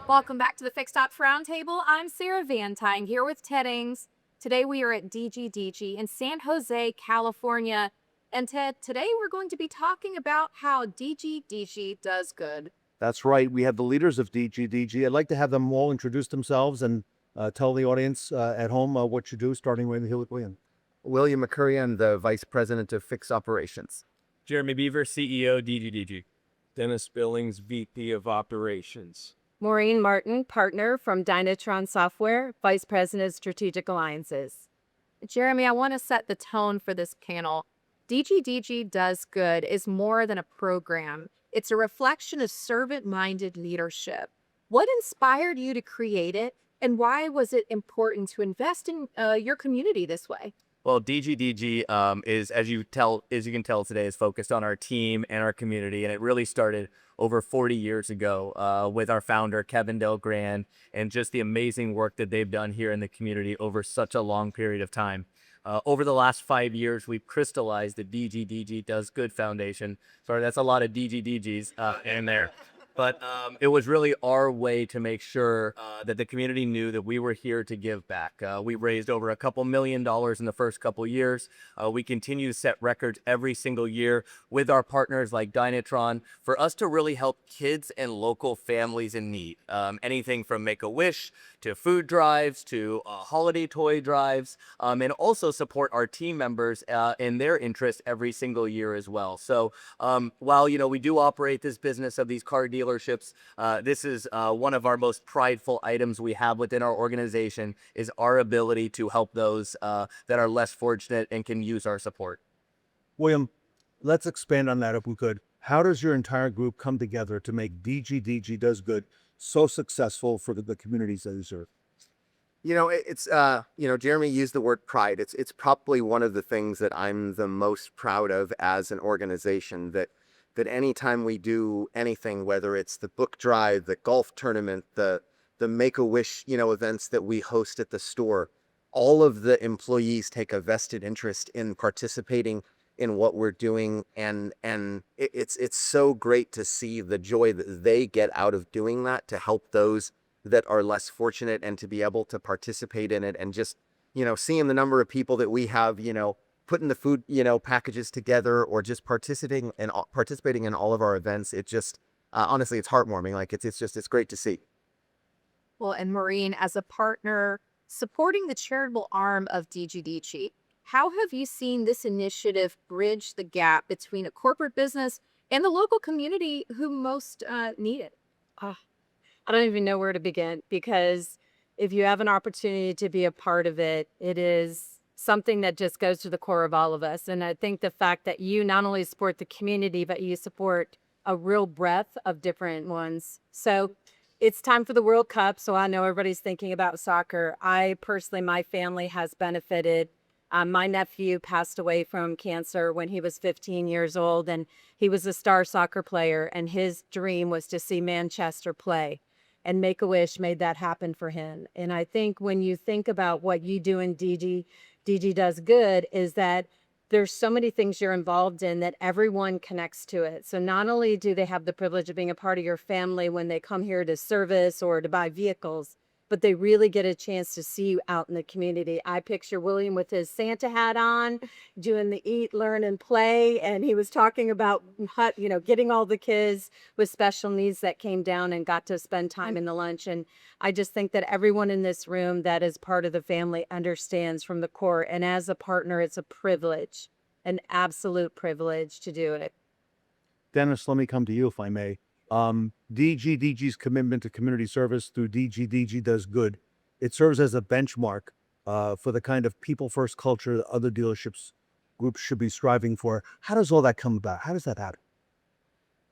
Welcome back to the Fixed Ops Roundtable. I'm Sarah Vantine here with Ted Ings. Today we are at DGDG in San Jose, California. And Ted, today we're going to be talking about how DGDG does good. That's right. We have the leaders of DGDG. I'd like to have them all introduce themselves and tell the audience at home what you do, starting with William. William McCurry, I'm the Vice President of Fixed Operations. Jeremy Beaver, CEO, DGDG. Dennis Billings, VP of Operations. Maureen Martin, partner from Dynatron Software, Vice President of Strategic Alliances. Jeremy, I want to set the tone for this panel. DGDG Does Good is more than a program. It's a reflection of servant-minded leadership. What inspired you to create it, and why was it important to invest in your community this way? Well, DGDG is, as you can tell today, is focused on our team and our community, and it really started over 40 years ago with our founder, Kevin Grande, and just the amazing work that they've done here in the community over such a long period of time. Over the last 5 years, we've crystallized the DGDG Does Good Foundation. Sorry, that's a lot of DGDGs in there. But it was really our way to make sure that the community knew that we were here to give back. We raised over $2 million in the first couple years. We continue to set records every single year with our partners like Dynatron for us to really help kids and local families in need. Anything from Make-A-Wish to food drives to holiday toy drives, and also support our team members in their interest every single year as well. So while we do operate this business of these car dealerships, this is one of our most prideful items we have within our organization is our ability to help those that are less fortunate and can use our support. William, let's expand on that if we could. How does your entire group come together to make DGDG Does Good so successful for the communities that you serve? It's Jeremy used the word pride. It's probably one of the things that I'm the most proud of as an organization, that anytime we do anything, whether it's the book drive, the golf tournament, the Make-A-Wish, events that we host at the store, all of the employees take a vested interest in participating in what we're doing. And it's so great to see the joy that they get out of doing that, to help those that are less fortunate and to be able to participate in it. And just, seeing the number of people that we have, putting the food, packages together, or just participating in all of our events. It just, honestly, it's heartwarming. Like it's great to see. Well, and Maureen, as a partner supporting the charitable arm of DGDG, how have you seen this initiative bridge the gap between a corporate business and the local community who most need it? I don't even know where to begin, because if you have an opportunity to be a part of it, it is something that just goes to the core of all of us. And I think the fact that you not only support the community, but you support a real breadth of different ones. So it's time for the World Cup. So I know everybody's thinking about soccer. I personally, my family has benefited. My nephew passed away from cancer when he was 15 years old, and he was a star soccer player, and his dream was to see Manchester play. And Make-A-Wish made that happen for him. And I think when you think about what you do in DG Does Good, is that there's so many things you're involved in that everyone connects to it. So not only do they have the privilege of being a part of your family when they come here to service or to buy vehicles, but they really get a chance to see you out in the community. I picture William with his Santa hat on, doing the eat, learn, and play. And he was talking about, getting all the kids with special needs that came down and got to spend time in the lunch. And I just think that everyone in this room that is part of the family understands from the core. And as a partner, it's a privilege, an absolute privilege to do it. Dennis, let me come to you if I may. DGDG's commitment to community service through DGDG Does Good, it serves as a benchmark for the kind of people-first culture that other dealerships groups should be striving for. How does all that come about? How does that happen?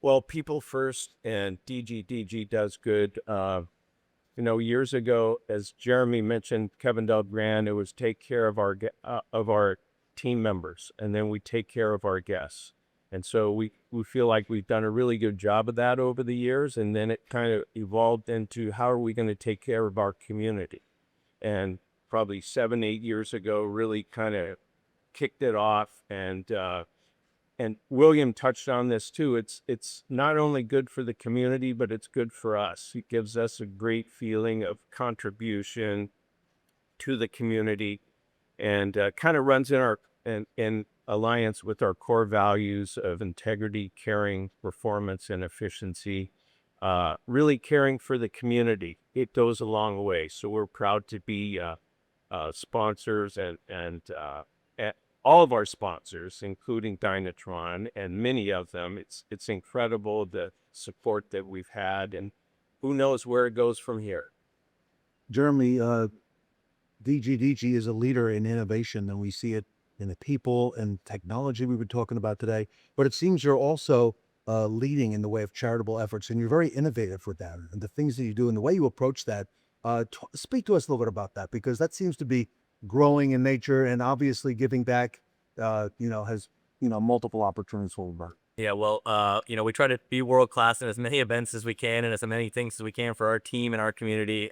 Well, people first and DGDG Does Good. Years ago, as Jeremy mentioned, Kevin Grande, it was take care of our team members, and then we take care of our guests. And so we feel like we've done a really good job of that over the years. And then it kind of evolved into, how are we going to take care of our community? And probably 7-8 years ago, really kind of kicked it off. And and William touched on this too. It's not only good for the community, but it's good for us. It gives us a great feeling of contribution to the community, and kind of runs in our in alliance with our core values of integrity, caring, performance, and efficiency. Really caring for the community. It goes a long way. So we're proud to be sponsors and all of our sponsors, including Dynatron and many of them. It's incredible the support that we've had, and who knows where it goes from here. Jeremy, DGDG is a leader in innovation, and we see it in the people and technology we were talking about today. But it seems you're also leading in the way of charitable efforts, and you're very innovative with that. And the things that you do and the way you approach that, speak to us a little bit about that, because that seems to be growing in nature, and obviously giving back, has, multiple opportunities for work. Yeah, well, we try to be world class in as many events as we can and as many things as we can for our team and our community.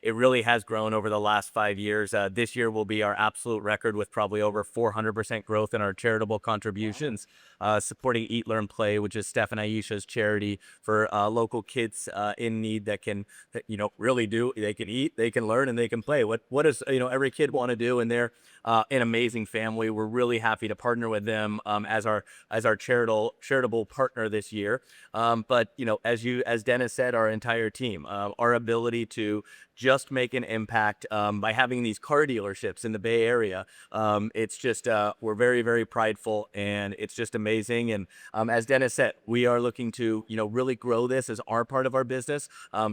It really has grown over the last 5 years. This year will be our absolute record, with probably over 400% growth in our charitable contributions, supporting Eat, Learn, Play, which is Steph and Aisha's charity for local kids in need that really do. They can eat, they can learn, and they can play. What does every kid want to do? And they're an amazing family. We're really happy to partner with them as our charitable partner this year. But as Dennis said, our entire team, our ability to just make an impact by having these car dealerships in the Bay Area, it's just we're very, very prideful, and it's just amazing. And as Dennis said, we are looking to really grow this as our part of our business,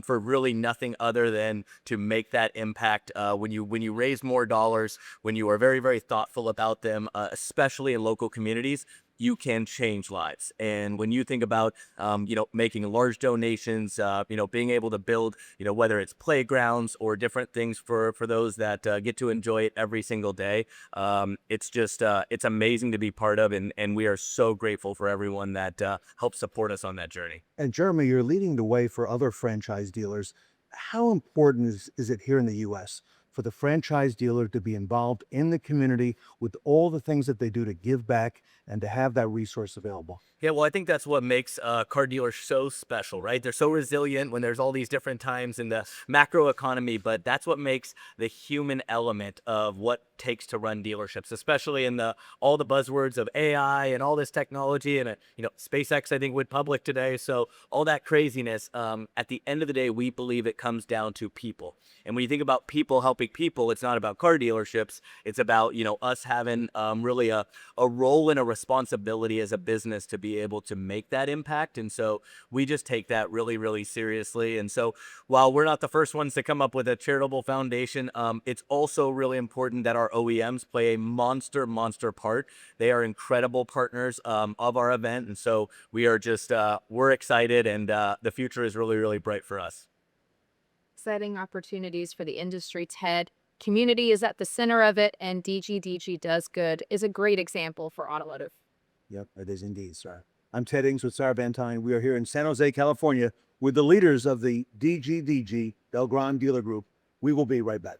for really nothing other than to make that impact. When you raise more dollars, when you are very, very thoughtful about them, especially in local communities, you can change lives. And when you think about, making large donations, being able to build, whether it's playgrounds or different things for those that get to enjoy it every single day, it's just, it's amazing to be part of. And we are so grateful for everyone that helps support us on that journey. And Jeremy, you're leading the way for other franchise dealers. How important is it here in the U.S. for the franchise dealer to be involved in the community with all the things that they do to give back and to have that resource available? Yeah, well, I think that's what makes car dealers so special, right? They're so resilient when there's all these different times in the macro economy, but that's what makes the human element of what takes to run dealerships, especially in all the buzzwords of AI and all this technology, and SpaceX, I think, went public today. So all that craziness, at the end of the day, we believe it comes down to people. And when you think about people helping people, it's not about car dealerships. It's about us having really a role and a responsibility as a business to be able to make that impact. And so we just take that really, really seriously. And so while we're not the first ones to come up with a charitable foundation, it's also really important that our OEMs play a monster part. They are incredible partners of our event. And so we are just, we're excited, and the future is really, really bright for us. Exciting opportunities for the industry, Ted. Community is at the center of it, and DGDG Does Good is a great example for automotive. Yep, it is indeed, sir. I'm Ted Ings with Sarah Vantine. We are here in San Jose, California, with the leaders of the DGDG Del Grande Dealer Group. We will be right back.